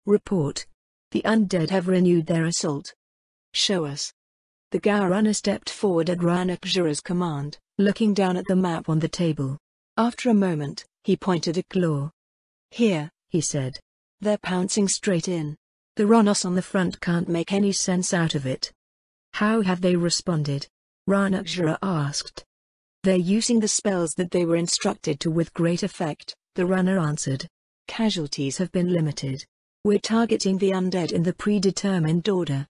Report. The undead have renewed their assault. Show us. The Gao runner stepped forward at Ranakjura's command, looking down at the map on the table. After a moment, he pointed at Claw. Here, he said. They're pouncing straight in. The Ronos on the front can't make any sense out of it. How have they responded? Ranakjura asked. They're using the spells that they were instructed to with great effect, the runner answered. Casualties have been limited. We're targeting the undead in the predetermined order.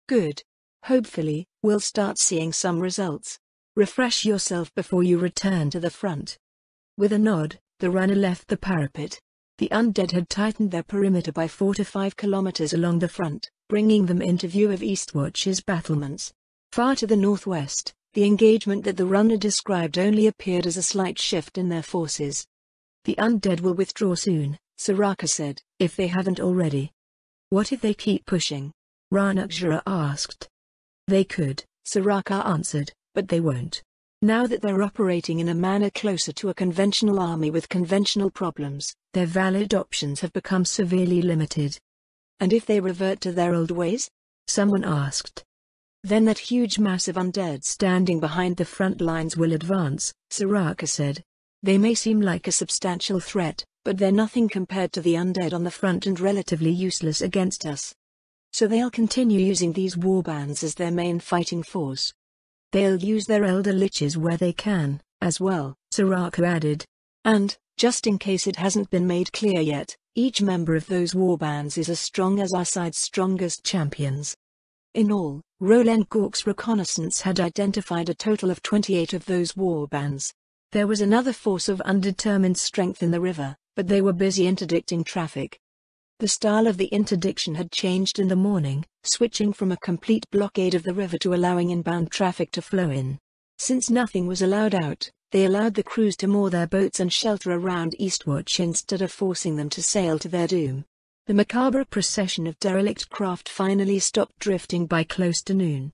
Good. Hopefully, we'll start seeing some results. Refresh yourself before you return to the front. With a nod, the runner left the parapet. The undead had tightened their perimeter by 4 to 5 kilometers along the front, bringing them into view of Eastwatch's battlements. Far to the northwest, the engagement that the runner described only appeared as a slight shift in their forces. The undead will withdraw soon, Soraka said, if they haven't already. What if they keep pushing? Ranakjura asked. They could, Soraka answered, but they won't. Now that they're operating in a manner closer to a conventional army with conventional problems, their valid options have become severely limited. And if they revert to their old ways? Someone asked. Then that huge mass of undead standing behind the front lines will advance, Soraka said. They may seem like a substantial threat, but they're nothing compared to the undead on the front and relatively useless against us. So they'll continue using these warbands as their main fighting force. They'll use their elder liches where they can, as well, Soraka added. And, just in case it hasn't been made clear yet, each member of those warbands is as strong as our side's strongest champions. In all, Roland Gork's reconnaissance had identified a total of 28 of those warbands. There was another force of undetermined strength in the river, but they were busy interdicting traffic. The style of the interdiction had changed in the morning, switching from a complete blockade of the river to allowing inbound traffic to flow in. Since nothing was allowed out, they allowed the crews to moor their boats and shelter around Eastwatch instead of forcing them to sail to their doom. The macabre procession of derelict craft finally stopped drifting by close to noon.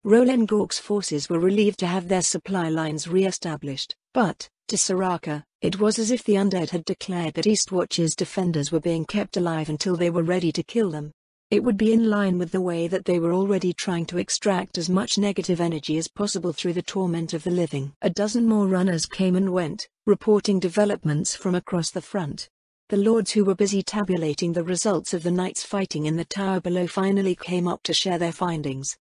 Roland Gork's forces were relieved to have their supply lines re-established, but, to Soraka, it was as if the undead had declared that Eastwatch's defenders were being kept alive until they were ready to kill them. It would be in line with the way that they were already trying to extract as much negative energy as possible through the torment of the living. A dozen more runners came and went, reporting developments from across the front. The lords who were busy tabulating the results of the night's fighting in the tower below finally came up to share their findings.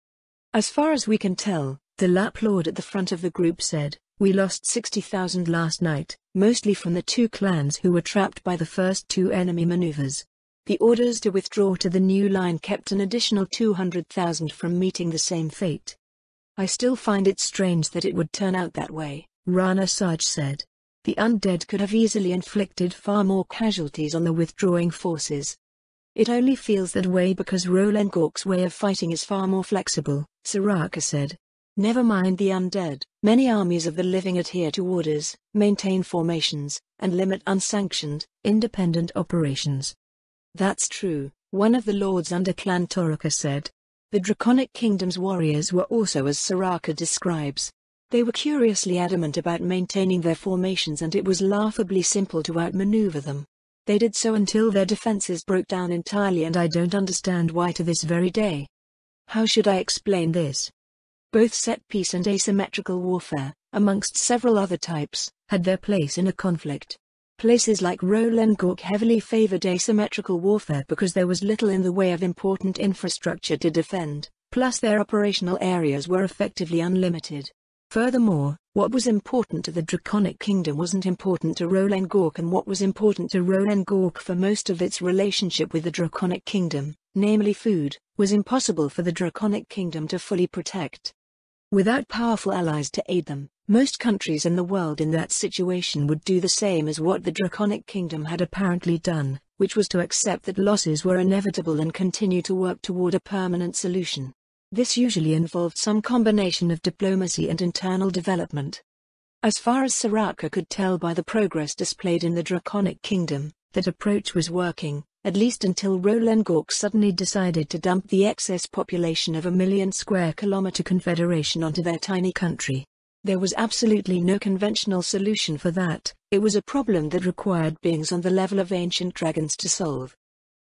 As far as we can tell, the Lap Lord at the front of the group said, we lost 60,000 last night, mostly from the two clans who were trapped by the first two enemy maneuvers. The orders to withdraw to the new line kept an additional 200,000 from meeting the same fate. I still find it strange that it would turn out that way, Rana Saj said. The undead could have easily inflicted far more casualties on the withdrawing forces. It only feels that way because Roland Gork's way of fighting is far more flexible, Soraka said. Never mind the undead, many armies of the living adhere to orders, maintain formations, and limit unsanctioned, independent operations. That's true, one of the lords under Clan Toraka said. The Draconic Kingdom's warriors were also as Soraka describes. They were curiously adamant about maintaining their formations and it was laughably simple to outmaneuver them. They did so until their defenses broke down entirely and I don't understand why to this very day. How should I explain this? Both set-piece and asymmetrical warfare, amongst several other types, had their place in a conflict. Places like Roland Gork heavily favored asymmetrical warfare because there was little in the way of important infrastructure to defend, plus their operational areas were effectively unlimited. Furthermore, what was important to the Draconic Kingdom wasn't important to Roland Gork, and what was important to Roland Gork for most of its relationship with the Draconic Kingdom, namely food, was impossible for the Draconic Kingdom to fully protect. Without powerful allies to aid them, most countries in the world in that situation would do the same as what the Draconic Kingdom had apparently done, which was to accept that losses were inevitable and continue to work toward a permanent solution. This usually involved some combination of diplomacy and internal development. As far as Soraka could tell by the progress displayed in the Draconic Kingdom, that approach was working, at least until Roland Gork suddenly decided to dump the excess population of 1 million square kilometer confederation onto their tiny country. There was absolutely no conventional solution for that. It was a problem that required beings on the level of ancient dragons to solve.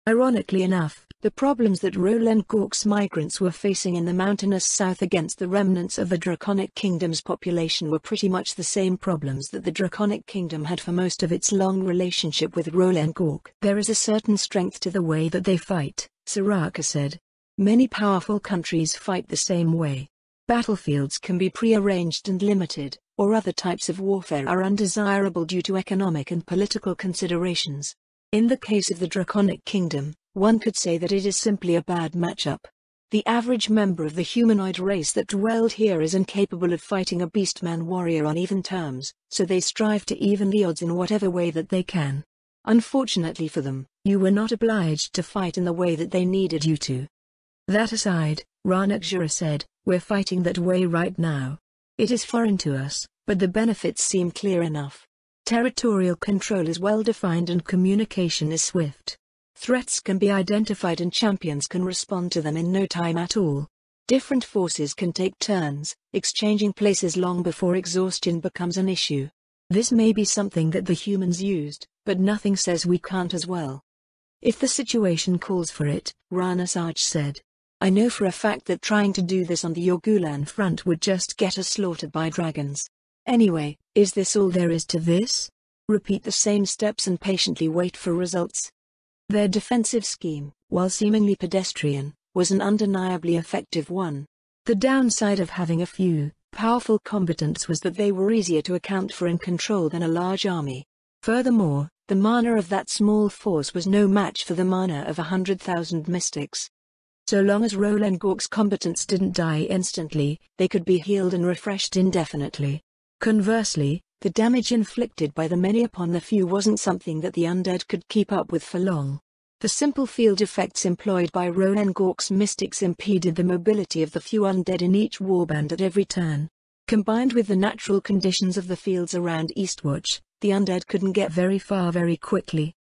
Ironically enough, the problems that Roland Gork's migrants were facing in the mountainous south against the remnants of the Draconic Kingdom's population were pretty much the same problems that the Draconic Kingdom had for most of its long relationship with Roland Gork. There is a certain strength to the way that they fight, Soraka said. Many powerful countries fight the same way. Battlefields can be pre-arranged and limited, or other types of warfare are undesirable due to economic and political considerations. In the case of the Draconic Kingdom, one could say that it is simply a bad matchup. The average member of the humanoid race that dwelled here is incapable of fighting a beastman warrior on even terms, so they strive to even the odds in whatever way that they can. Unfortunately for them, you were not obliged to fight in the way that they needed you to. That aside, Ranakjura said, we're fighting that way right now. It is foreign to us, but the benefits seem clear enough. Territorial control is well defined and communication is swift. Threats can be identified and champions can respond to them in no time at all. Different forces can take turns, exchanging places long before exhaustion becomes an issue. This may be something that the humans used, but nothing says we can't as well. If the situation calls for it, Rana Saj said. I know for a fact that trying to do this on the Yorgulan front would just get us slaughtered by dragons. Anyway, is this all there is to this? Repeat the same steps and patiently wait for results. Their defensive scheme, while seemingly pedestrian, was an undeniably effective one. The downside of having a few powerful combatants was that they were easier to account for and control than a large army. Furthermore, the mana of that small force was no match for the mana of 100,000 mystics. So long as Roland Gork's combatants didn't die instantly, they could be healed and refreshed indefinitely. Conversely, the damage inflicted by the many upon the few wasn't something that the undead could keep up with for long. The simple field effects employed by Roland Gork's mystics impeded the mobility of the few undead in each warband at every turn. Combined with the natural conditions of the fields around Eastwatch, the undead couldn't get very far very quickly.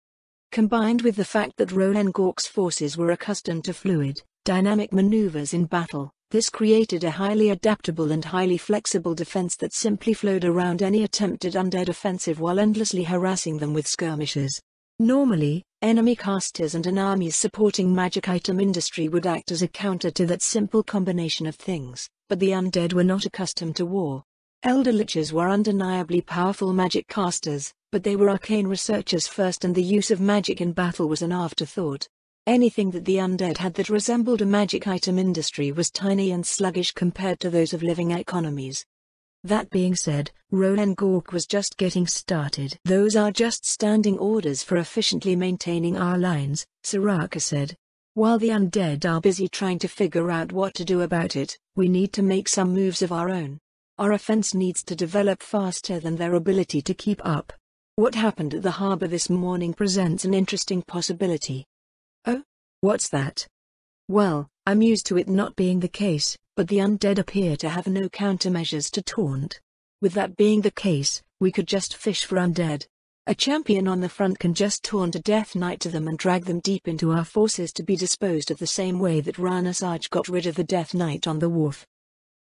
Combined with the fact that Roland Gork's forces were accustomed to fluid, dynamic maneuvers in battle, this created a highly adaptable and highly flexible defense that simply flowed around any attempted undead offensive while endlessly harassing them with skirmishes. Normally, enemy casters and an army's supporting magic item industry would act as a counter to that simple combination of things, but the undead were not accustomed to war. Elder Liches were undeniably powerful magic casters, but they were arcane researchers first and the use of magic in battle was an afterthought. Anything that the undead had that resembled a magic item industry was tiny and sluggish compared to those of living economies. That being said, Roland Gork was just getting started. Those are just standing orders for efficiently maintaining our lines, Soraka said. While the undead are busy trying to figure out what to do about it, we need to make some moves of our own. Our offense needs to develop faster than their ability to keep up. What happened at the harbor this morning presents an interesting possibility. Oh? What's that? Well, I'm used to it not being the case, but the undead appear to have no countermeasures to taunt. With that being the case, we could just fish for undead. A champion on the front can just taunt a death knight to them and drag them deep into our forces to be disposed of the same way that Rana Saj got rid of the death knight on the wharf.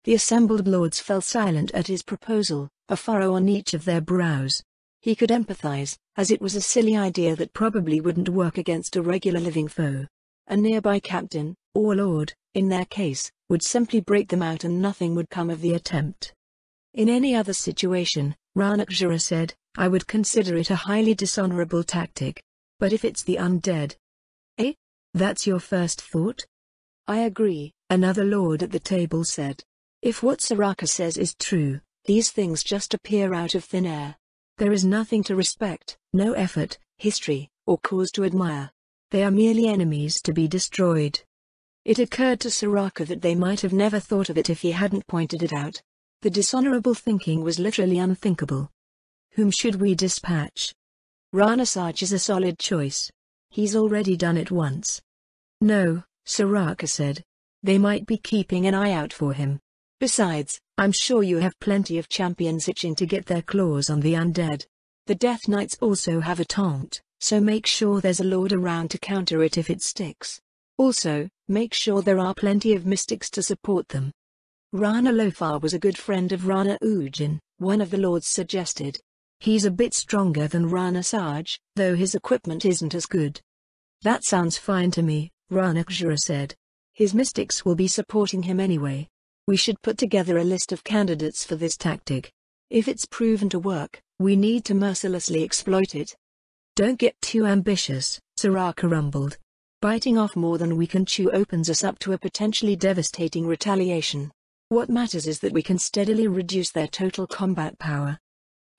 The assembled lords fell silent at his proposal, a furrow on each of their brows. He could empathize, as it was a silly idea that probably wouldn't work against a regular living foe. A nearby captain, or lord, in their case, would simply break them out and nothing would come of the attempt. In any other situation, Ranakjura said, I would consider it a highly dishonorable tactic. But if it's the undead... Eh? That's your first thought? I agree, another lord at the table said. If what Soraka says is true, these things just appear out of thin air. There is nothing to respect, no effort, history, or cause to admire. They are merely enemies to be destroyed. It occurred to Soraka that they might have never thought of it if he hadn't pointed it out. The dishonorable thinking was literally unthinkable. Whom should we dispatch? Rana Saj is a solid choice. He's already done it once. No, Soraka said. They might be keeping an eye out for him. Besides, I'm sure you have plenty of champions itching to get their claws on the undead. The Death Knights also have a taunt, so make sure there's a lord around to counter it if it sticks. Also, make sure there are plenty of mystics to support them. Rana Lofar was a good friend of Rana Ujin, one of the lords suggested. He's a bit stronger than Rana Saj, though his equipment isn't as good. That sounds fine to me, Ranakjura said. His mystics will be supporting him anyway. We should put together a list of candidates for this tactic. If it's proven to work, we need to mercilessly exploit it. Don't get too ambitious, Soraka rumbled. Biting off more than we can chew opens us up to a potentially devastating retaliation. What matters is that we can steadily reduce their total combat power.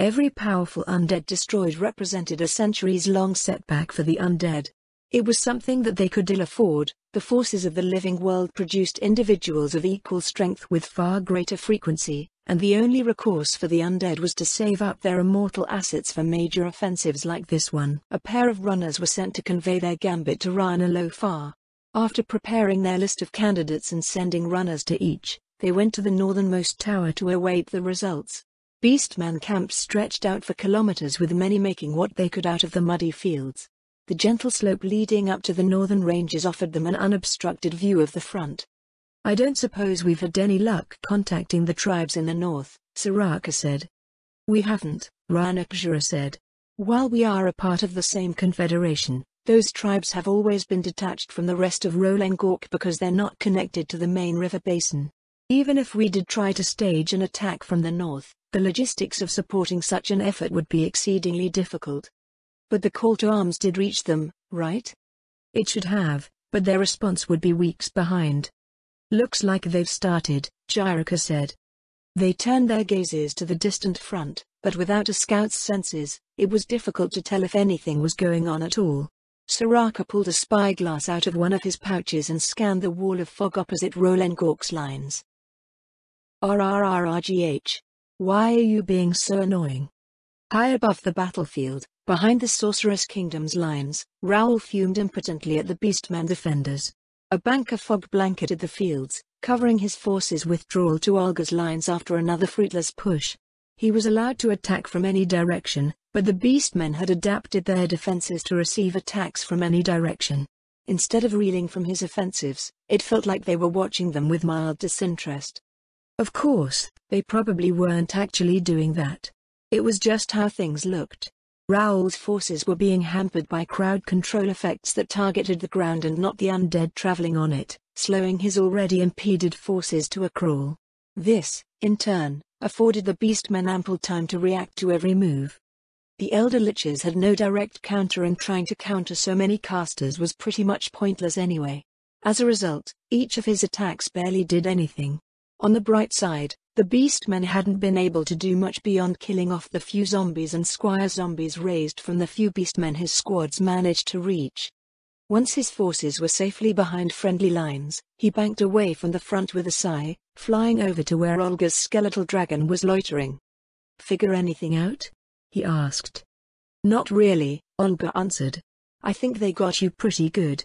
Every powerful undead destroyed represented a centuries-long setback for the undead. It was something that they could ill afford. The forces of the living world produced individuals of equal strength with far greater frequency, and the only recourse for the undead was to save up their immortal assets for major offensives like this one. A pair of runners were sent to convey their gambit to Rana Lofar. After preparing their list of candidates and sending runners to each, they went to the northernmost tower to await the results. Beastmen camps stretched out for kilometers with many making what they could out of the muddy fields. The gentle slope leading up to the northern ranges offered them an unobstructed view of the front. I don't suppose we've had any luck contacting the tribes in the north, Soraka said. We haven't, Ranakjura said. While we are a part of the same confederation, those tribes have always been detached from the rest of Rolengork because they're not connected to the main river basin. Even if we did try to stage an attack from the north, the logistics of supporting such an effort would be exceedingly difficult. But the call to arms did reach them, right? It should have, but their response would be weeks behind. Looks like they've started, Jiraka said. They turned their gazes to the distant front, but without a scout's senses, it was difficult to tell if anything was going on at all. Soraka pulled a spyglass out of one of his pouches and scanned the wall of fog opposite Rolengork's lines. RRRRGH. Why are you being so annoying? High above the battlefield, behind the Sorceress Kingdom's lines, Raoul fumed impotently at the Beastman defenders. A bank of fog blanketed the fields, covering his forces' withdrawal to Olga's lines after another fruitless push. He was allowed to attack from any direction, but the Beastmen had adapted their defenses to receive attacks from any direction. Instead of reeling from his offensives, it felt like they were watching them with mild disinterest. Of course, they probably weren't actually doing that. It was just how things looked. Raoul's forces were being hampered by crowd control effects that targeted the ground and not the undead traveling on it, slowing his already impeded forces to a crawl. This, in turn, afforded the Beastmen ample time to react to every move. The Elder Liches had no direct counter, and trying to counter so many casters was pretty much pointless anyway. As a result, each of his attacks barely did anything. On the bright side, the Beastmen hadn't been able to do much beyond killing off the few zombies and squire zombies raised from the few Beastmen his squads managed to reach. Once his forces were safely behind friendly lines, he banked away from the front with a sigh, flying over to where Olga's skeletal dragon was loitering. Figure anything out? He asked. Not really, Olga answered. I think they got you pretty good.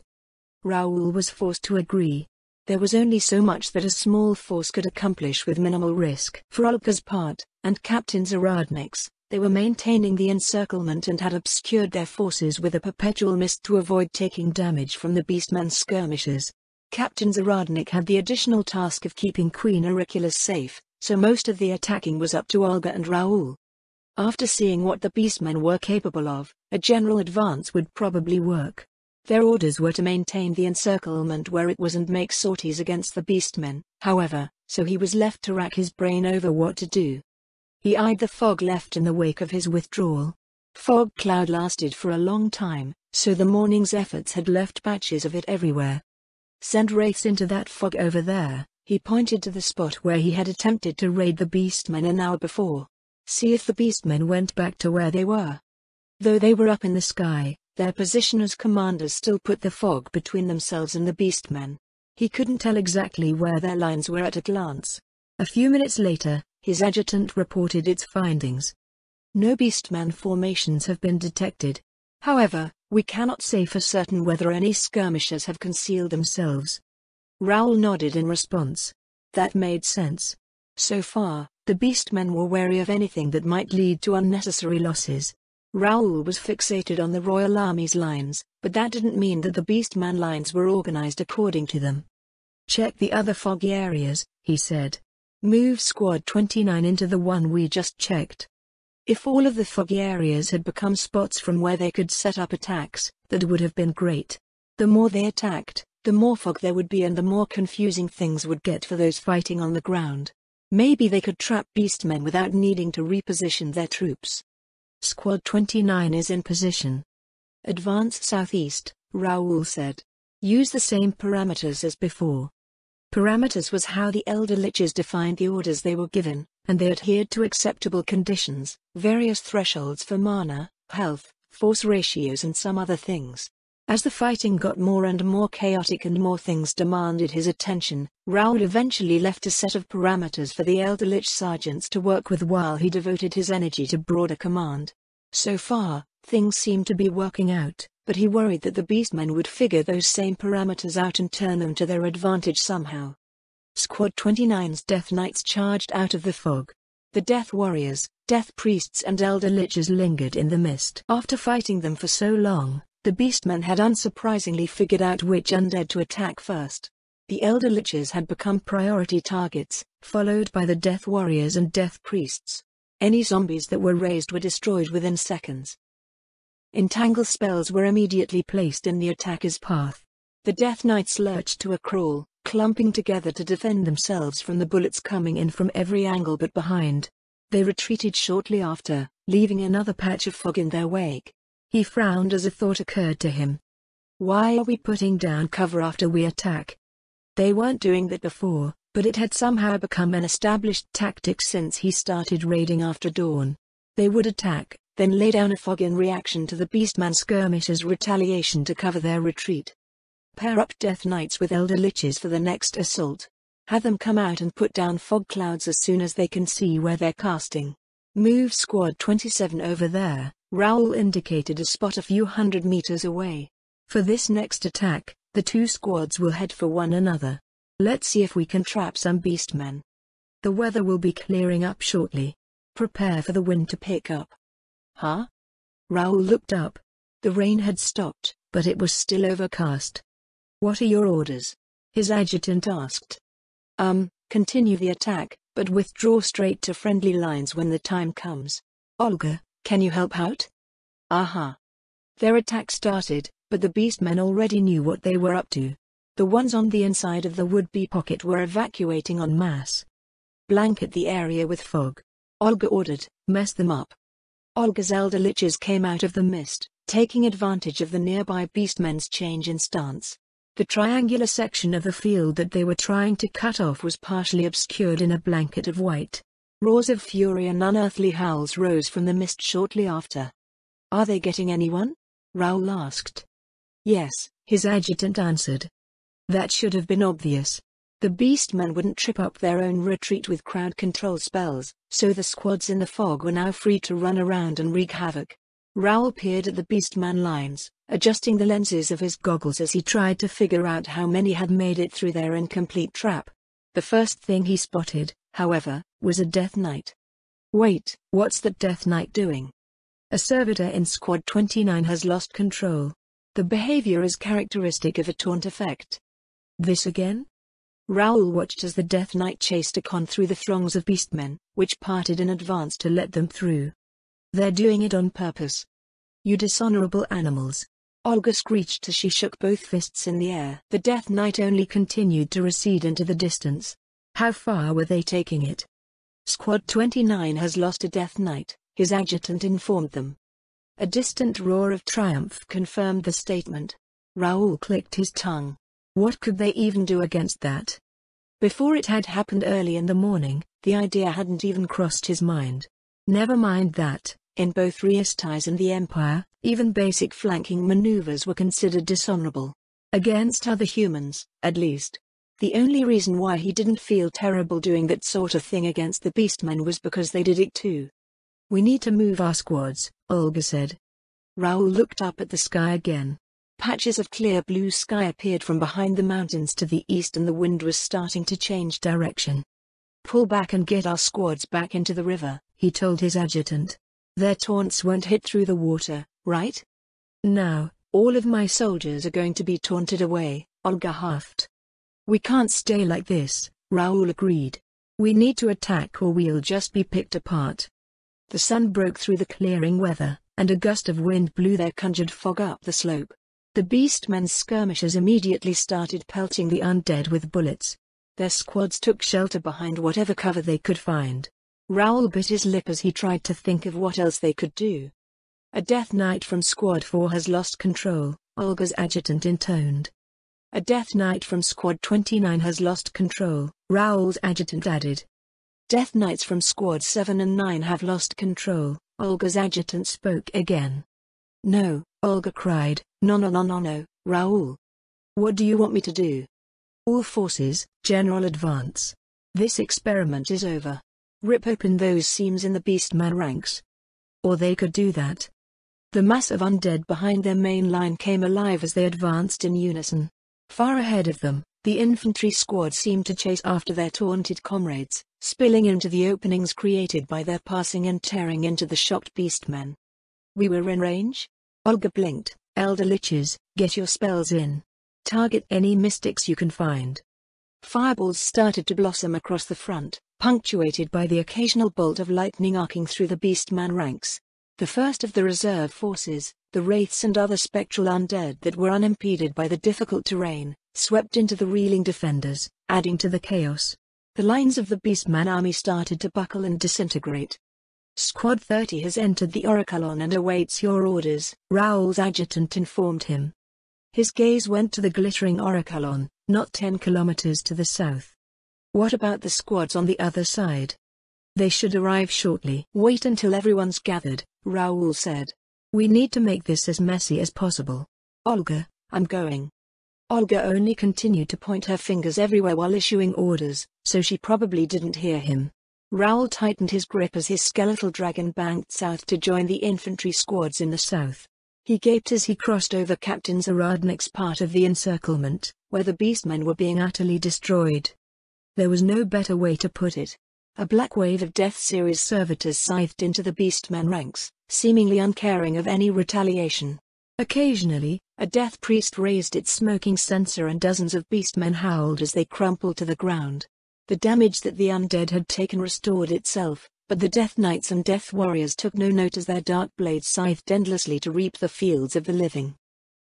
Raoul was forced to agree. There was only so much that a small force could accomplish with minimal risk. For Olga's part, and Captain Zaradnik's, they were maintaining the encirclement and had obscured their forces with a perpetual mist to avoid taking damage from the Beastman's skirmishers. Captain Zaradnik had the additional task of keeping Queen Auricula's safe, so most of the attacking was up to Olga and Raoul. After seeing what the Beastmen were capable of, a general advance would probably work. Their orders were to maintain the encirclement where it was and make sorties against the Beastmen, however, so he was left to rack his brain over what to do. He eyed the fog left in the wake of his withdrawal. Fog cloud lasted for a long time, so the morning's efforts had left patches of it everywhere. Send wraiths into that fog over there, he pointed to the spot where he had attempted to raid the Beastmen an hour before. See if the Beastmen went back to where they were. Though they were up in the sky, their position as commanders still put the fog between themselves and the Beastmen. He couldn't tell exactly where their lines were at a glance. A few minutes later, his adjutant reported its findings. No Beastman formations have been detected. However, we cannot say for certain whether any skirmishers have concealed themselves. Raoul nodded in response. That made sense. So far, the Beastmen were wary of anything that might lead to unnecessary losses. Raoul was fixated on the Royal Army's lines, but that didn't mean that the Beastman lines were organized according to them. Check the other foggy areas, he said. Move Squad 29 into the one we just checked. If all of the foggy areas had become spots from where they could set up attacks, that would have been great. The more they attacked, the more fog there would be and the more confusing things would get for those fighting on the ground. Maybe they could trap beastmen without needing to reposition their troops. Squad 29 is in position. Advance southeast, Raoul said. Use the same parameters as before. Parameters was how the Elder Liches defined the orders they were given, and they adhered to acceptable conditions, various thresholds for mana, health, force ratios and some other things. As the fighting got more and more chaotic and more things demanded his attention, Raoul eventually left a set of parameters for the Elder Lich sergeants to work with while he devoted his energy to broader command. So far, things seemed to be working out, but he worried that the beastmen would figure those same parameters out and turn them to their advantage somehow. Squad 29's Death Knights charged out of the fog. The Death Warriors, Death Priests and Elder Liches lingered in the mist. After fighting them for so long, the beastmen had unsurprisingly figured out which undead to attack first. The Elder Liches had become priority targets, followed by the Death Warriors and Death Priests. Any zombies that were raised were destroyed within seconds. Entangle spells were immediately placed in the attacker's path. The Death Knights lurched to a crawl, clumping together to defend themselves from the bullets coming in from every angle but behind. They retreated shortly after, leaving another patch of fog in their wake. He frowned as a thought occurred to him. Why are we putting down cover after we attack? They weren't doing that before, but it had somehow become an established tactic since he started raiding after dawn. They would attack, then lay down a fog in reaction to the beastman skirmishers' retaliation to cover their retreat. Pair up Death Knights with Elder Liches for the next assault. Have them come out and put down fog clouds as soon as they can see where they're casting. Move Squad 27 over there. Raoul indicated a spot a few hundred meters away. For this next attack, the two squads will head for one another. Let's see if we can trap some beastmen. The weather will be clearing up shortly. Prepare for the wind to pick up. Huh? Raoul looked up. The rain had stopped, but it was still overcast. What are your orders? His adjutant asked. Continue the attack, but withdraw straight to friendly lines when the time comes. Olga, can you help out? Aha. Their attack started, but the beastmen already knew what they were up to. The ones on the inside of the would-be pocket were evacuating en masse. Blanket the area with fog. Olga ordered, mess them up. Olga's Elder Liches came out of the mist, taking advantage of the nearby beastmen's change in stance. The triangular section of the field that they were trying to cut off was partially obscured in a blanket of white. Roars of fury and unearthly howls rose from the mist shortly after. Are they getting anyone? Raoul asked. Yes, his adjutant answered. That should have been obvious. The beastmen wouldn't trip up their own retreat with crowd control spells, so the squads in the fog were now free to run around and wreak havoc. Raoul peered at the beastman lines, adjusting the lenses of his goggles as he tried to figure out how many had made it through their incomplete trap. The first thing he spotted, however, was a Death Knight. Wait, what's that Death Knight doing? A servitor in Squad 29 has lost control. The behavior is characteristic of a taunt effect. This again? Raoul watched as the Death Knight chased a con through the throngs of beastmen, which parted in advance to let them through. They're doing it on purpose. You dishonorable animals. Olga screeched as she shook both fists in the air. The Death Knight only continued to recede into the distance. How far were they taking it? Squad 29 has lost a Death Knight, his adjutant informed them. A distant roar of triumph confirmed the statement. Raoul clicked his tongue. What could they even do against that? Before it had happened early in the morning, the idea hadn't even crossed his mind. Never mind that, in both Riestais and the Empire, even basic flanking maneuvers were considered dishonorable. Against other humans, at least. The only reason why he didn't feel terrible doing that sort of thing against the beastmen was because they did it too. We need to move our squads, Olga said. Raoul looked up at the sky again. Patches of clear blue sky appeared from behind the mountains to the east and the wind was starting to change direction. Pull back and get our squads back into the river, he told his adjutant. Their taunts won't hit through the water, right? Now, all of my soldiers are going to be taunted away, Olga huffed. We can't stay like this, Raoul agreed. We need to attack or we'll just be picked apart. The sun broke through the clearing weather, and a gust of wind blew their conjured fog up the slope. The beastmen's skirmishers immediately started pelting the undead with bullets. Their squads took shelter behind whatever cover they could find. Raoul bit his lip as he tried to think of what else they could do. "A Death Knight from Squad 4 has lost control," Olga's adjutant intoned. "A Death Knight from Squad 29 has lost control," Raoul's adjutant added. "Death Knights from Squad 7 and 9 have lost control," Olga's adjutant spoke again. "No," Olga cried, no, Raoul. What do you want me to do?" "All forces, general advance. This experiment is over. Rip open those seams in the beastman ranks." Or they could do that. The mass of undead behind their main line came alive as they advanced in unison. Far ahead of them, the infantry squad seemed to chase after their taunted comrades, spilling into the openings created by their passing and tearing into the shocked beastmen. "We were in range?" Olga blinked. "Elder Liches, get your spells in. Target any mystics you can find." Fireballs started to blossom across the front, punctuated by the occasional bolt of lightning arcing through the beastman ranks. The first of the reserve forces, the wraiths and other spectral undead that were unimpeded by the difficult terrain, swept into the reeling defenders, adding to the chaos. The lines of the beastman army started to buckle and disintegrate. "Squad 30 has entered the Orichalon and awaits your orders," Raoul's adjutant informed him. His gaze went to the glittering Orichalon, not 10 kilometers to the south. "What about the squads on the other side?" "They should arrive shortly." "Wait until everyone's gathered," Raoul said. "We need to make this as messy as possible." "Olga, I'm going." Olga only continued to point her fingers everywhere while issuing orders, so she probably didn't hear him. Raoul tightened his grip as his skeletal dragon banked south to join the infantry squads in the south. He gaped as he crossed over Captain Zaradnik's part of the encirclement, where the beastmen were being utterly destroyed. There was no better way to put it. A black wave of Death Series servitors scythed into the beastmen ranks, seemingly uncaring of any retaliation. Occasionally, a death priest raised its smoking censer and dozens of beastmen howled as they crumpled to the ground. The damage that the undead had taken restored itself, but the Death Knights and Death Warriors took no note as their dark blades scythed endlessly to reap the fields of the living.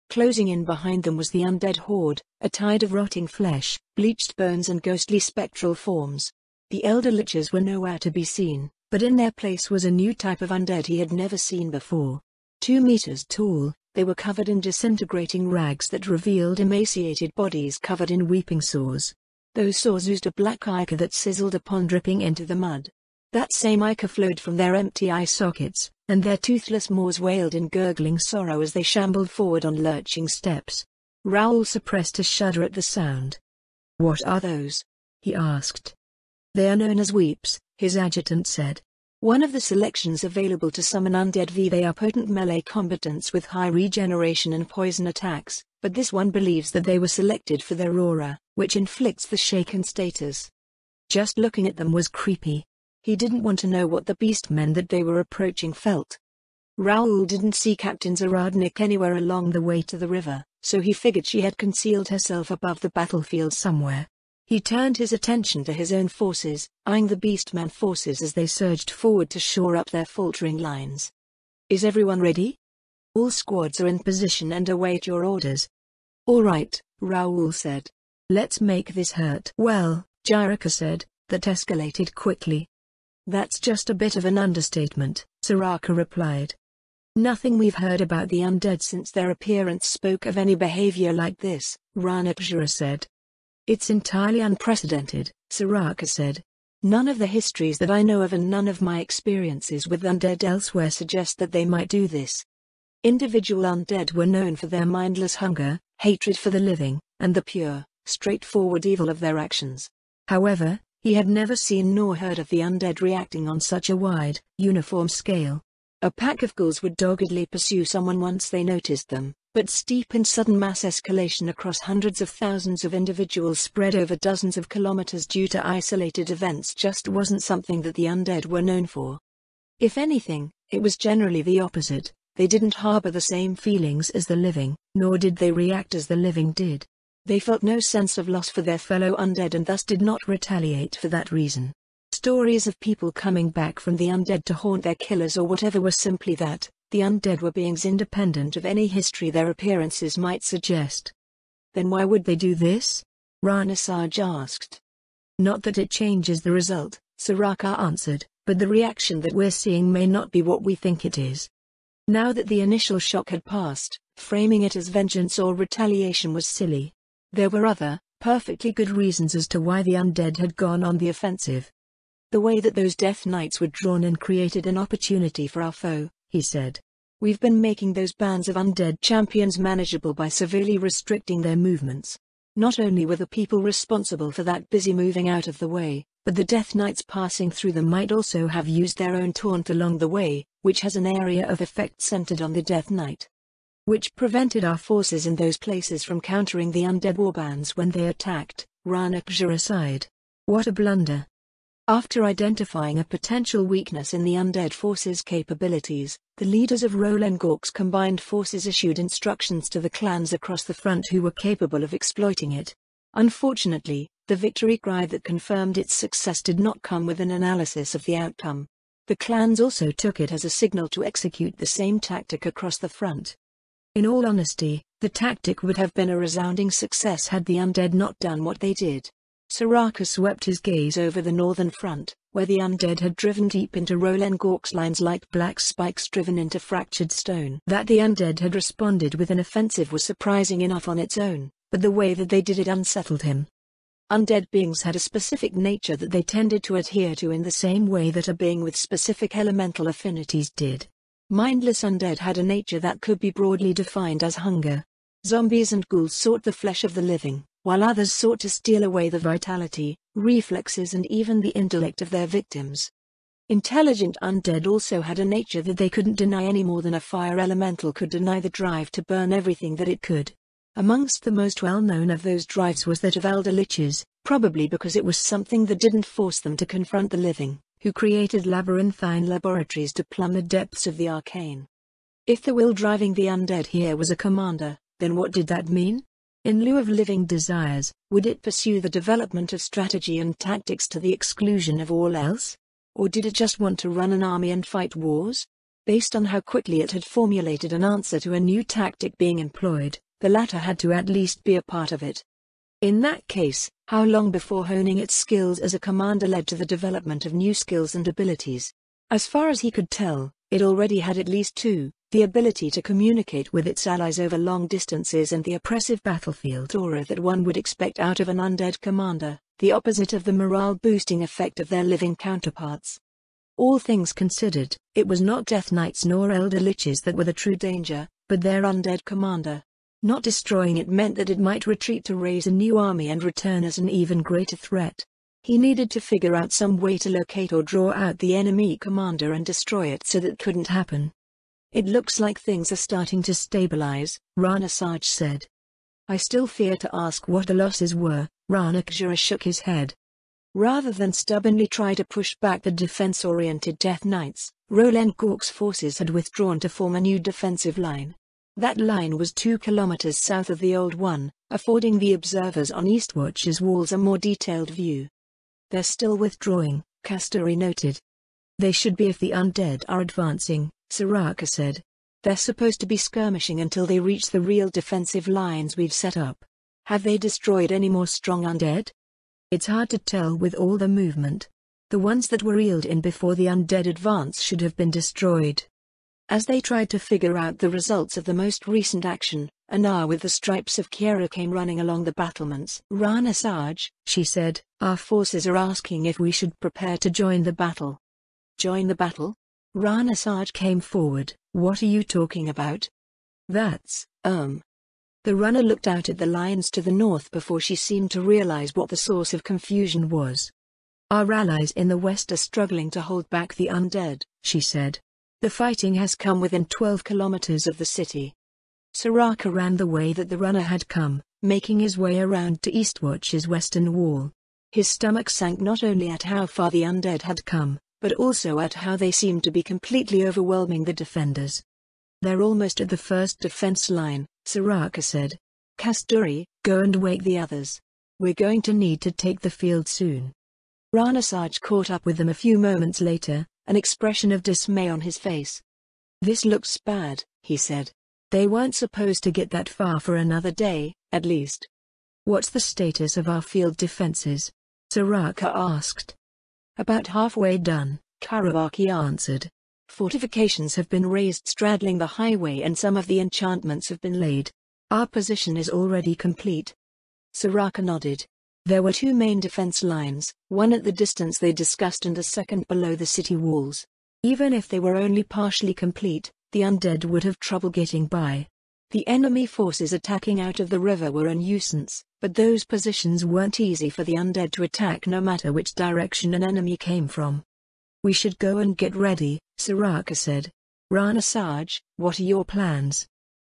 Closing in behind them was the undead horde, a tide of rotting flesh, bleached bones and ghostly spectral forms. The Elder Liches were nowhere to be seen, but in their place was a new type of undead he had never seen before. 2 meters tall, they were covered in disintegrating rags that revealed emaciated bodies covered in weeping sores. Those sores oozed a black ichor that sizzled upon dripping into the mud. That same ichor flowed from their empty eye sockets, and their toothless maws wailed in gurgling sorrow as they shambled forward on lurching steps. Raoul suppressed a shudder at the sound. "What are those?" he asked. "They are known as weeps," his adjutant said. "One of the selections available to summon undead they are potent melee combatants with high regeneration and poison attacks, but this one believes that they were selected for their aura, which inflicts the shaken status." Just looking at them was creepy. He didn't want to know what the beastmen that they were approaching felt. Raoul didn't see Captain Zaradnik anywhere along the way to the river, so he figured she had concealed herself above the battlefield somewhere. He turned his attention to his own forces, eyeing the beastman forces as they surged forward to shore up their faltering lines. "Is everyone ready?" "All squads are in position and await your orders." "All right," Raoul said. "Let's make this hurt." "Well," Jirika said, "that escalated quickly." "That's just a bit of an understatement," Soraka replied. "Nothing we've heard about the undead since their appearance spoke of any behavior like this," Ranakjira said. "It's entirely unprecedented," Soraka said. "None of the histories that I know of and none of my experiences with undead elsewhere suggest that they might do this." Individual undead were known for their mindless hunger, hatred for the living, and the pure, straightforward evil of their actions. However, he had never seen nor heard of the undead reacting on such a wide, uniform scale. A pack of ghouls would doggedly pursue someone once they noticed them, but steep and sudden mass escalation across hundreds of thousands of individuals spread over dozens of kilometers due to isolated events just wasn't something that the undead were known for. If anything, it was generally the opposite. They didn't harbor the same feelings as the living, nor did they react as the living did. They felt no sense of loss for their fellow undead and thus did not retaliate for that reason. Stories of people coming back from the undead to haunt their killers or whatever were simply that, The undead were beings independent of any history their appearances might suggest. Then why would they do this? Rana Saj asked. Not that it changes the result, Soraka answered, but the reaction that we're seeing may not be what we think it is. Now that the initial shock had passed, framing it as vengeance or retaliation was silly. There were other, perfectly good reasons as to why the undead had gone on the offensive. The way that those Death Knights were drawn in created an opportunity for our foe, he said. We've been making those bands of undead champions manageable by severely restricting their movements. Not only were the people responsible for that busy moving out of the way, but the Death Knights passing through them might also have used their own taunt along the way, which has an area of effect centered on the Death Knight, which prevented our forces in those places from countering the undead warbands when they attacked. Ranakjara sighed. What a blunder. After identifying a potential weakness in the undead forces' capabilities, the leaders of Rolengork's combined forces issued instructions to the clans across the front who were capable of exploiting it. Unfortunately, the victory cry that confirmed its success did not come with an analysis of the outcome. The clans also took it as a signal to execute the same tactic across the front. In all honesty, the tactic would have been a resounding success had the undead not done what they did. Soraka swept his gaze over the northern front, where the undead had driven deep into Rolengork's lines like black spikes driven into fractured stone. That the undead had responded with an offensive was surprising enough on its own, but the way that they did it unsettled him. Undead beings had a specific nature that they tended to adhere to in the same way that a being with specific elemental affinities did. Mindless undead had a nature that could be broadly defined as hunger. Zombies and ghouls sought the flesh of the living, while others sought to steal away the vitality, reflexes and even the intellect of their victims. Intelligent undead also had a nature that they couldn't deny any more than a fire elemental could deny the drive to burn everything that it could. Amongst the most well-known of those drives was that of elder liches, probably because it was something that didn't force them to confront the living, who created labyrinthine laboratories to plumb the depths of the arcane. If the will driving the undead here was a commander, then what did that mean? In lieu of living desires, would it pursue the development of strategy and tactics to the exclusion of all else? Or did it just want to run an army and fight wars? Based on how quickly it had formulated an answer to a new tactic being employed, the latter had to at least be a part of it. In that case, how long before honing its skills as a commander led to the development of new skills and abilities? As far as he could tell, it already had at least two: the ability to communicate with its allies over long distances and the oppressive battlefield aura that one would expect out of an undead commander, the opposite of the morale-boosting effect of their living counterparts. All things considered, it was not Death Knights nor Elder Liches that were the true danger, but their undead commander. Not destroying it meant that it might retreat to raise a new army and return as an even greater threat. He needed to figure out some way to locate or draw out the enemy commander and destroy it so that couldn't happen. It looks like things are starting to stabilize, Rana Saj said. I still fear to ask what the losses were. Ranakjara shook his head. Rather than stubbornly try to push back the defense-oriented Death Knights, Rolengork's forces had withdrawn to form a new defensive line. That line was 2 kilometers south of the old one, affording the observers on Eastwatch's walls a more detailed view. They're still withdrawing, Kasturi noted. They should be if the undead are advancing, Soraka said. They're supposed to be skirmishing until they reach the real defensive lines we've set up. Have they destroyed any more strong undead? It's hard to tell with all the movement. The ones that were reeled in before the undead advance should have been destroyed. As they tried to figure out the results of the most recent action, Anar with the stripes of Kiera came running along the battlements. Rana Saj, she said, our forces are asking if we should prepare to join the battle. Join the battle? Rana Saj came forward. What are you talking about? That's, The runner looked out at the lines to the north before she seemed to realize what the source of confusion was. Our allies in the west are struggling to hold back the undead, she said. The fighting has come within 12 kilometers of the city. Soraka ran the way that the runner had come, making his way around to Eastwatch's western wall. His stomach sank not only at how far the undead had come, but also at how they seemed to be completely overwhelming the defenders. They're almost at the first defense line, Soraka said. Kasturi, go and wake the others. We're going to need to take the field soon. Rana Saj caught up with them a few moments later, an expression of dismay on his face. "This looks bad," he said. "They weren't supposed to get that far for another day, at least." "What's the status of our field defenses?" Soraka asked. "About halfway done," Kawabaki answered. "Fortifications have been raised straddling the highway and some of the enchantments have been laid. Our position is already complete." Soraka nodded. There were two main defense lines, one at the distance they discussed and a second below the city walls. Even if they were only partially complete, the undead would have trouble getting by. The enemy forces attacking out of the river were a nuisance, but those positions weren't easy for the undead to attack no matter which direction an enemy came from. "We should go and get ready," Soraka said. "Rana Saj, what are your plans?"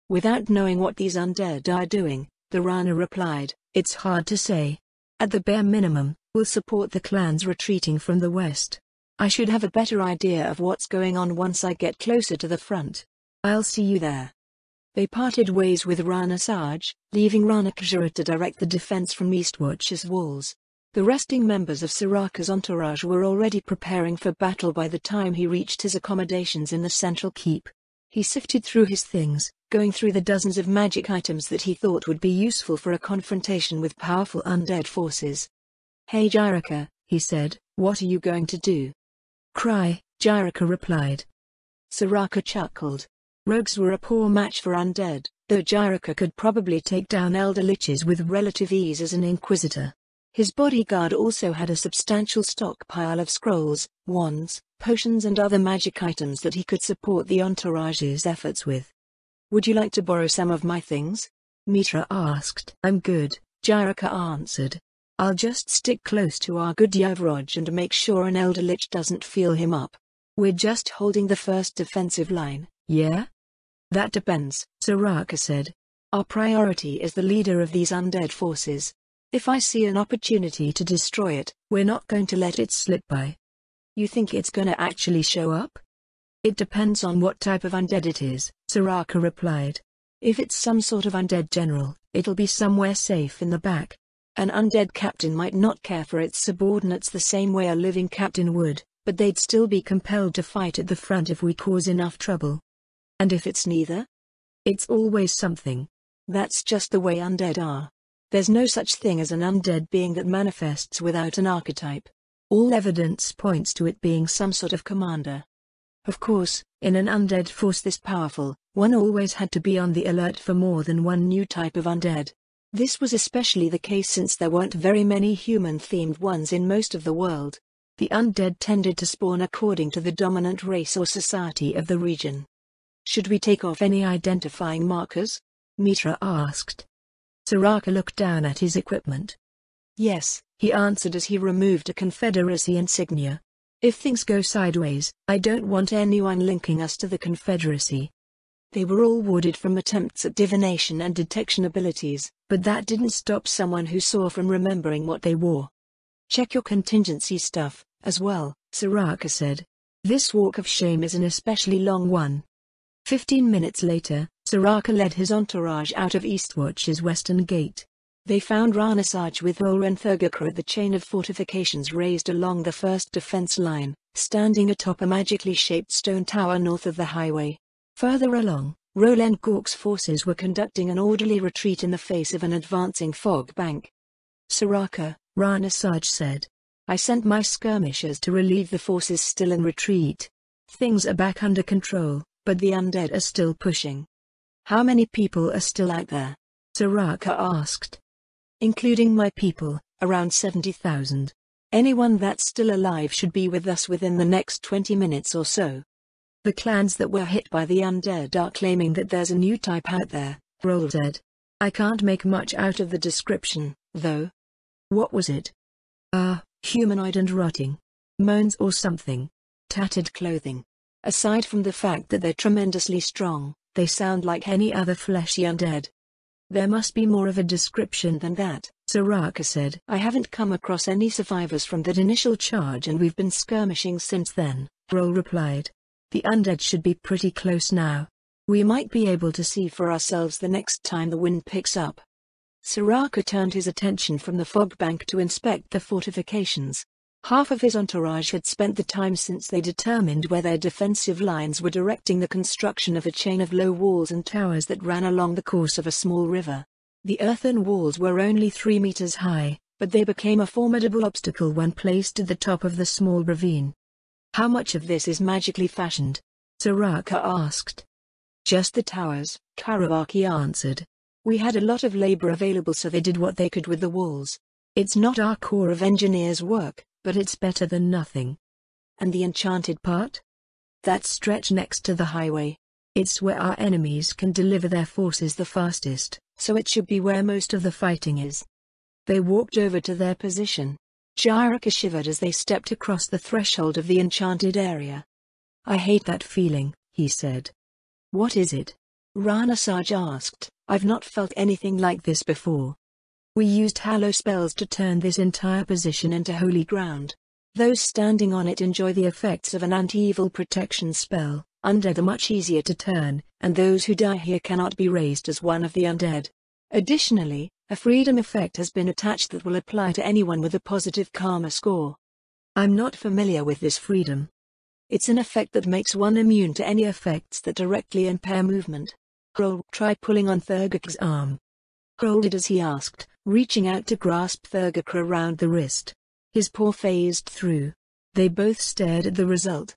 Without knowing what these undead are doing, the Rana replied, "It's hard to say. At the bare minimum, we'll support the clans retreating from the west. I should have a better idea of what's going on once I get closer to the front. I'll see you there." They parted ways with Rana Saj, leaving Rana Kjura to direct the defense from Eastwatch's walls. The resting members of Soraka's entourage were already preparing for battle by the time he reached his accommodations in the central keep. He sifted through his things, going through the dozens of magic items that he thought would be useful for a confrontation with powerful undead forces. "Hey Jiraka," he said, "what are you going to do?" "Cry," Jiraka replied. Soraka chuckled. Rogues were a poor match for undead, though Jiraka could probably take down elder liches with relative ease as an inquisitor. His bodyguard also had a substantial stockpile of scrolls, wands, potions and other magic items that he could support the entourage's efforts with. "Would you like to borrow some of my things?" Mitra asked. "I'm good," Jiraka answered. "I'll just stick close to our good Yavroj and make sure an elder lich doesn't feel him up. We're just holding the first defensive line, yeah?" "That depends," Soraka said. "Our priority is the leader of these undead forces. If I see an opportunity to destroy it, we're not going to let it slip by." "You think it's gonna actually show up?" "It depends on what type of undead it is," Soraka replied. "If it's some sort of undead general, it'll be somewhere safe in the back. An undead captain might not care for its subordinates the same way a living captain would, but they'd still be compelled to fight at the front if we cause enough trouble." "And if it's neither?" "It's always something. That's just the way undead are. There's no such thing as an undead being that manifests without an archetype. All evidence points to it being some sort of commander. Of course, in an undead force this powerful, one always had to be on the alert for more than one new type of undead. This was especially the case since there weren't very many human-themed ones in most of the world. The undead tended to spawn according to the dominant race or society of the region. "Should we take off any identifying markers?" Mitra asked. Soraka looked down at his equipment. "Yes," he answered as he removed a Confederacy insignia. "If things go sideways, I don't want anyone linking us to the Confederacy." They were all warded from attempts at divination and detection abilities, but that didn't stop someone who saw from remembering what they wore. "Check your contingency stuff, as well," Soraka said. "This walk of shame is an especially long one." 15 minutes later, Soraka led his entourage out of Eastwatch's western gate. They found Rana Saj with Olren Thurgakra at the chain of fortifications raised along the first defense line, standing atop a magically shaped stone tower north of the highway. Further along, Roland Gork's forces were conducting an orderly retreat in the face of an advancing fog bank. "Soraka," Rana Saj said. "I sent my skirmishers to relieve the forces still in retreat. Things are back under control, but the undead are still pushing." "How many people are still out there?" Soraka asked. "Including my people, around 70,000. Anyone that's still alive should be with us within the next 20 minutes or so." "The clans that were hit by the undead are claiming that there's a new type out there," Roll said. "I can't make much out of the description, though." "What was it?" Humanoid and rotting. Moans or something. Tattered clothing. Aside from the fact that they're tremendously strong, they sound like any other fleshy undead." "There must be more of a description than that," Soraka said. "I haven't come across any survivors from that initial charge and we've been skirmishing since then," Roll replied. "The undead should be pretty close now. We might be able to see for ourselves the next time the wind picks up." Soraka turned his attention from the fog bank to inspect the fortifications. Half of his entourage had spent the time since they determined where their defensive lines were directing the construction of a chain of low walls and towers that ran along the course of a small river. The earthen walls were only 3 meters high, but they became a formidable obstacle when placed at the top of the small ravine. "How much of this is magically fashioned?" Soraka asked. "Just the towers," Kawabaki answered. "We had a lot of labor available, so they did what they could with the walls. It's not our Corps of Engineers' work, but it's better than nothing." "And the enchanted part?" "That stretch next to the highway. It's where our enemies can deliver their forces the fastest, so it should be where most of the fighting is." They walked over to their position. Jiraiya shivered as they stepped across the threshold of the enchanted area. "I hate that feeling," he said. "What is it?" Ranasage asked. "I've not felt anything like this before. We used hallow spells to turn this entire position into holy ground. Those standing on it enjoy the effects of an anti-evil protection spell. Undead are much easier to turn, and those who die here cannot be raised as one of the undead. Additionally, a freedom effect has been attached that will apply to anyone with a positive karma score. I'm not familiar with this freedom. It's an effect that makes one immune to any effects that directly impair movement." Try pulling on Thurgak's arm. Harold did as he asked, reaching out to grasp Thurgak around the wrist. His paw phased through. They both stared at the result.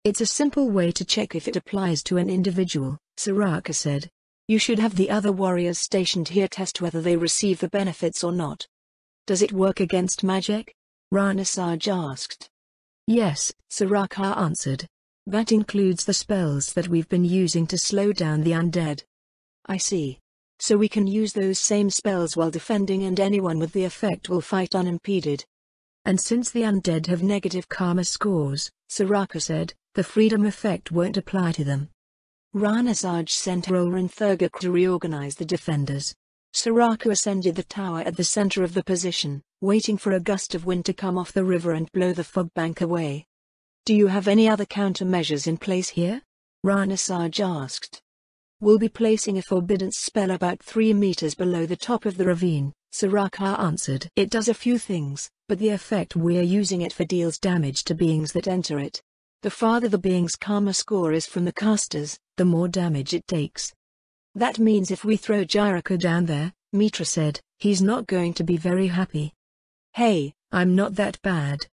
"It's a simple way to check if it applies to an individual," Soraka said. "You should have the other warriors stationed here test whether they receive the benefits or not." "Does it work against magic?" Ranasage asked. "Yes," Soraka answered. "That includes the spells that we've been using to slow down the undead." "I see. So we can use those same spells while defending, and anyone with the effect will fight unimpeded." "And since the undead have negative karma scores," Soraka said, "the freedom effect won't apply to them." Ranasage sent Roller and Thurgak to reorganize the defenders. Soraka ascended the tower at the center of the position, waiting for a gust of wind to come off the river and blow the fog bank away. "Do you have any other countermeasures in place here?" Ranasage asked. "We'll be placing a forbidden spell about 3 meters below the top of the ravine," Soraka answered. "It does a few things, but the effect we're using it for deals damage to beings that enter it. The farther the being's karma score is from the casters, the more damage it takes." "That means if we throw Jiraiya down there," Mitra said, "he's not going to be very happy." "Hey, I'm not that bad."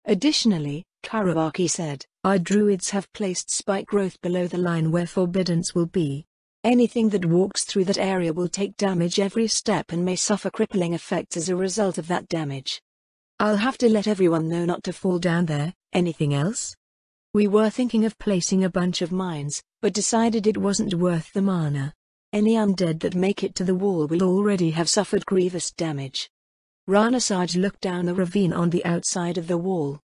Additionally, Kawabaki said, "Our druids have placed spike growth below the line where forbiddance will be. Anything that walks through that area will take damage every step and may suffer crippling effects as a result of that damage. I'll have to let everyone know not to fall down there." "Anything else?" "We were thinking of placing a bunch of mines, but decided it wasn't worth the mana. Any undead that make it to the wall will already have suffered grievous damage." Ranasage looked down the ravine on the outside of the wall.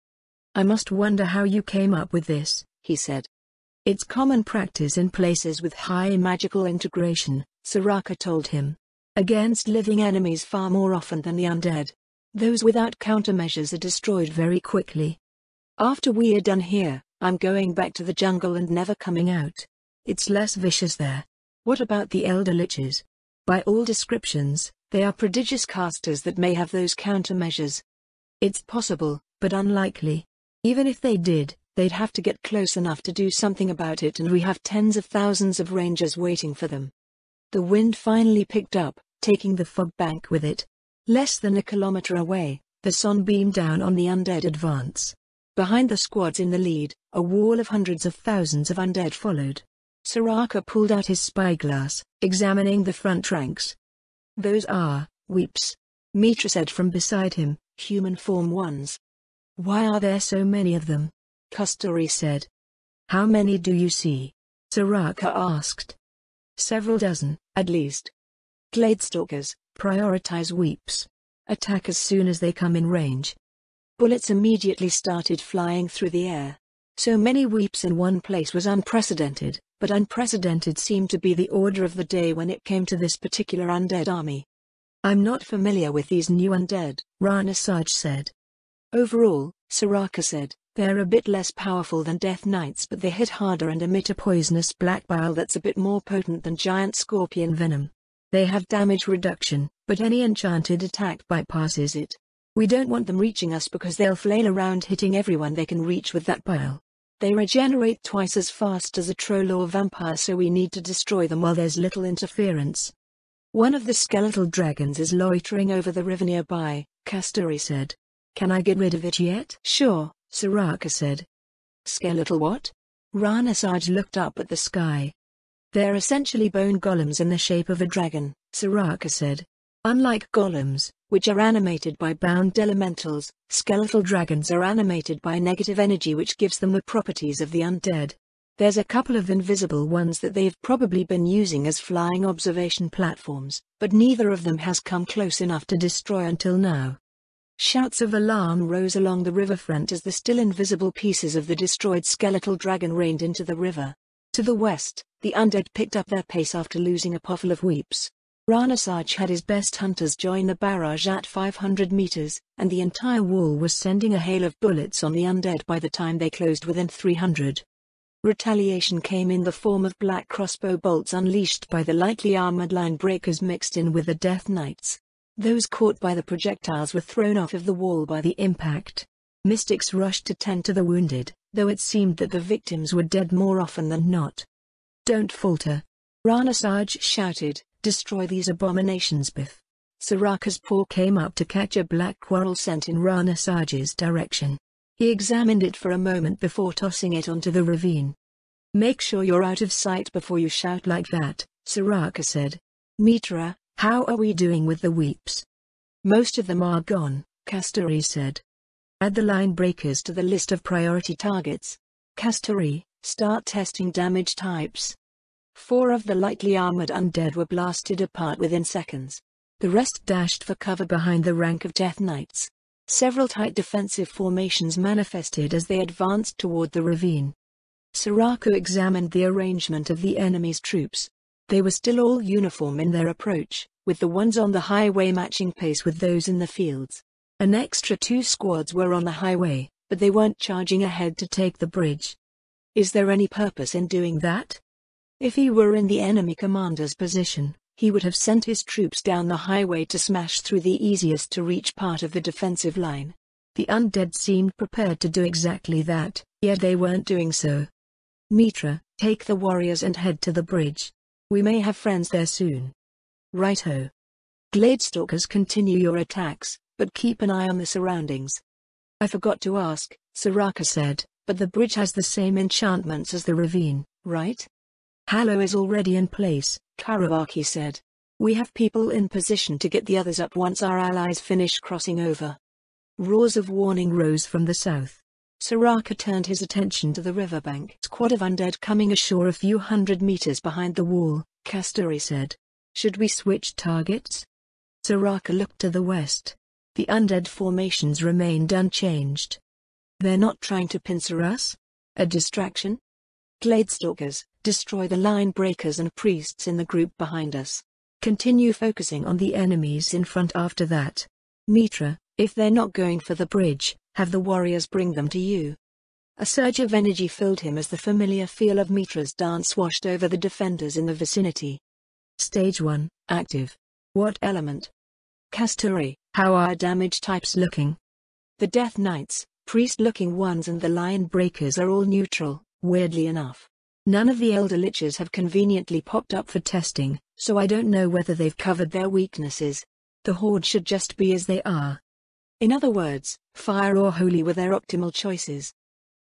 "I must wonder how you came up with this," he said. "It's common practice in places with high magical integration," Soraka told him. "Against living enemies far more often than the undead. Those without countermeasures are destroyed very quickly. After we are done here, I'm going back to the jungle and never coming out. It's less vicious there." "What about the Elder Liches?" "By all descriptions, they are prodigious casters that may have those countermeasures." "It's possible, but unlikely. Even if they did, they'd have to get close enough to do something about it, and we have tens of thousands of rangers waiting for them." The wind finally picked up, taking the fog bank with it. Less than a kilometer away, the sun beamed down on the undead advance. Behind the squads in the lead, a wall of hundreds of thousands of undead followed. Soraka pulled out his spyglass, examining the front ranks. "Those are weeps," Mitra said from beside him, "human form ones." "Why are there so many of them?" Kasturi said. "How many do you see?" Soraka asked. "Several dozen, at least. Gladestalkers, prioritize weeps. Attack as soon as they come in range." Bullets immediately started flying through the air. So many weeps in one place was unprecedented, but unprecedented seemed to be the order of the day when it came to this particular undead army. "I'm not familiar with these new undead," Ranasage said. "Overall," Soraka said, "they're a bit less powerful than Death Knights, but they hit harder and emit a poisonous black bile that's a bit more potent than giant scorpion venom. They have damage reduction, but any enchanted attack bypasses it. We don't want them reaching us because they'll flail around hitting everyone they can reach with that bile. They regenerate twice as fast as a troll or vampire, so we need to destroy them while there's little interference. One of the skeletal dragons is loitering over the river nearby, Kasturi said. Can I get rid of it yet? Sure, Soraka said. Skeletal what? Ranasaj looked up at the sky. They're essentially bone golems in the shape of a dragon, Soraka said. Unlike golems, which are animated by bound elementals, skeletal dragons are animated by negative energy which gives them the properties of the undead. There's a couple of invisible ones that they've probably been using as flying observation platforms, but neither of them has come close enough to destroy until now. Shouts of alarm rose along the riverfront as the still invisible pieces of the destroyed skeletal dragon rained into the river. To the west, the undead picked up their pace after losing a potful of weeps. Ranasaj had his best hunters join the barrage at 500 meters, and the entire wall was sending a hail of bullets on the undead by the time they closed within 300. Retaliation came in the form of black crossbow bolts unleashed by the lightly armored line breakers mixed in with the Death Knights. Those caught by the projectiles were thrown off of the wall by the impact. Mystics rushed to tend to the wounded, though it seemed that the victims were dead more often than not. Don't falter. Ranasaj shouted. Destroy these abominations, Biff. Soraka's paw came up to catch a black quarrel scent in Ranasaj's direction. He examined it for a moment before tossing it onto the ravine. Make sure you're out of sight before you shout like that, Soraka said. Mitra, how are we doing with the weeps? Most of them are gone, Kasturi said. Add the line breakers to the list of priority targets. Kasturi, start testing damage types. 4 of the lightly armored undead were blasted apart within seconds. The rest dashed for cover behind the rank of Death Knights. Several tight defensive formations manifested as they advanced toward the ravine. Soraka examined the arrangement of the enemy's troops. They were still all uniform in their approach, with the ones on the highway matching pace with those in the fields. An extra 2 squads were on the highway, but they weren't charging ahead to take the bridge. Is there any purpose in doing that? If he were in the enemy commander's position, he would have sent his troops down the highway to smash through the easiest to reach part of the defensive line. The undead seemed prepared to do exactly that, yet they weren't doing so. Mitra, take the warriors and head to the bridge. We may have friends there soon. Righto. Gladestalkers, continue your attacks, but keep an eye on the surroundings. I forgot to ask, Soraka said, but the bridge has the same enchantments as the ravine, right? Hallow is already in place, Karawaki said. We have people in position to get the others up once our allies finish crossing over. Roars of warning rose from the south. Soraka turned his attention to the riverbank. Squad of undead coming ashore a few hundred meters behind the wall, Kasturi said. Should we switch targets? Soraka looked to the west. The undead formations remained unchanged. They're not trying to pincer us? A distraction? Gladestalkers, destroy the line breakers and priests in the group behind us. Continue focusing on the enemies in front after that. Mitra, if they're not going for the bridge, have the warriors bring them to you. A surge of energy filled him as the familiar feel of Mitra's dance washed over the defenders in the vicinity. Stage 1, active. What element? Kasturi, how are damage types looking? The Death Knights, priest-looking ones and the Lion Breakers are all neutral, weirdly enough. None of the Elder Liches have conveniently popped up for testing, so I don't know whether they've covered their weaknesses. The Horde should just be as they are. In other words, Fire or Holy were their optimal choices.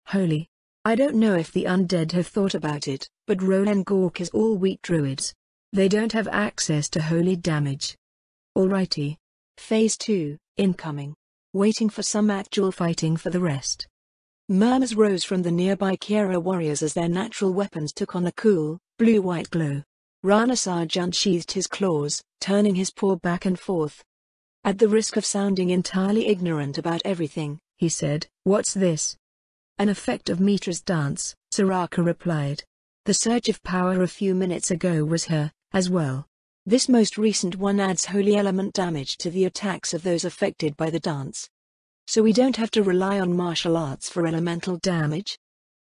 Holy. I don't know if the undead have thought about it, but Roland Gork is all weak druids. They don't have access to holy damage. Alrighty. Phase 2, incoming. Waiting for some actual fighting for the rest. Murmurs rose from the nearby Kiera warriors as their natural weapons took on a cool, blue-white glow. Ranasaj unsheathed his claws, turning his paw back and forth. At the risk of sounding entirely ignorant about everything, he said, "What's this?" "An effect of Mitra's dance," Soraka replied. "The surge of power a few minutes ago was her, as well. This most recent one adds holy element damage to the attacks of those affected by the dance. So we don't have to rely on martial arts for elemental damage?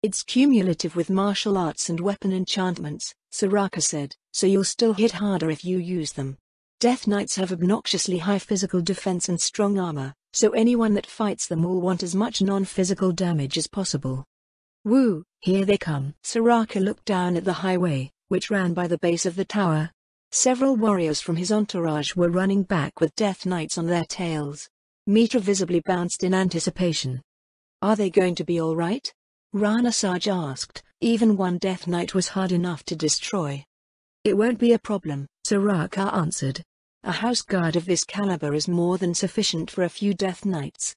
It's cumulative with martial arts and weapon enchantments," Soraka said, "so you'll still hit harder if you use them. Death Knights have obnoxiously high physical defense and strong armor, so anyone that fights them will want as much non-physical damage as possible. Woo, here they come. Soraka looked down at the highway, which ran by the base of the tower. Several warriors from his entourage were running back with Death Knights on their tails. Mitra visibly bounced in anticipation. Are they going to be all right? Rana Saj asked. Even one Death Knight was hard enough to destroy. It won't be a problem, Soraka answered. A house guard of this caliber is more than sufficient for a few Death Knights.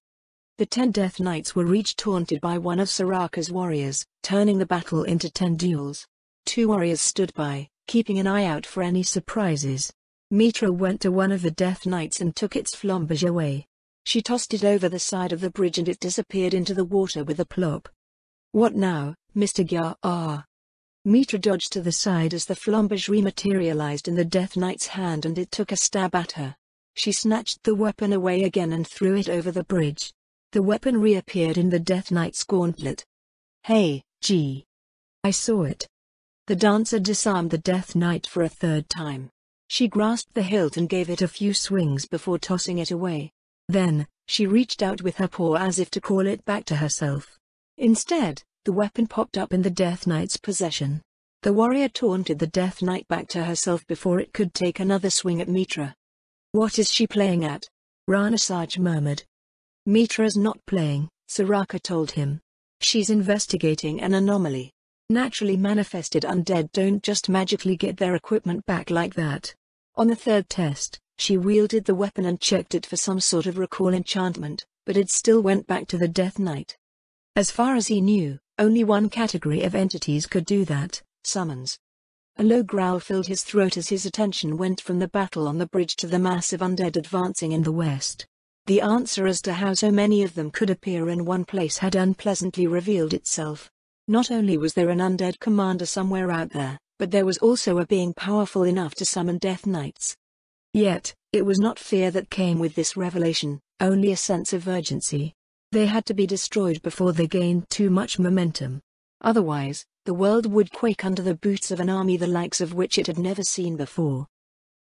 The 10 Death Knights were each taunted by one of Soraka's warriors, turning the battle into 10 duels. 2 warriors stood by, keeping an eye out for any surprises. Mitra went to one of the Death Knights and took its flambage away. She tossed it over the side of the bridge and it disappeared into the water with a plop. What now, Mr. Gyar? Mitra dodged to the side as the flambage rematerialized in the Death Knight's hand and it took a stab at her. She snatched the weapon away again and threw it over the bridge. The weapon reappeared in the Death Knight's gauntlet. Hey, gee. I saw it. The dancer disarmed the Death Knight for a third time. She grasped the hilt and gave it a few swings before tossing it away. Then, she reached out with her paw as if to call it back to herself. Instead, the weapon popped up in the Death Knight's possession. The warrior taunted the Death Knight back to herself before it could take another swing at Mitra. What is she playing at? Rana Saj murmured. Mitra's not playing, Soraka told him. She's investigating an anomaly. Naturally manifested undead don't just magically get their equipment back like that. On the third test, she wielded the weapon and checked it for some sort of recall enchantment, but it still went back to the Death Knight. As far as he knew, only one category of entities could do that, summons. A low growl filled his throat as his attention went from the battle on the bridge to the massive undead advancing in the west. The answer as to how so many of them could appear in one place had unpleasantly revealed itself. Not only was there an undead commander somewhere out there, but there was also a being powerful enough to summon Death Knights. Yet, it was not fear that came with this revelation, only a sense of urgency. They had to be destroyed before they gained too much momentum. Otherwise, the world would quake under the boots of an army the likes of which it had never seen before.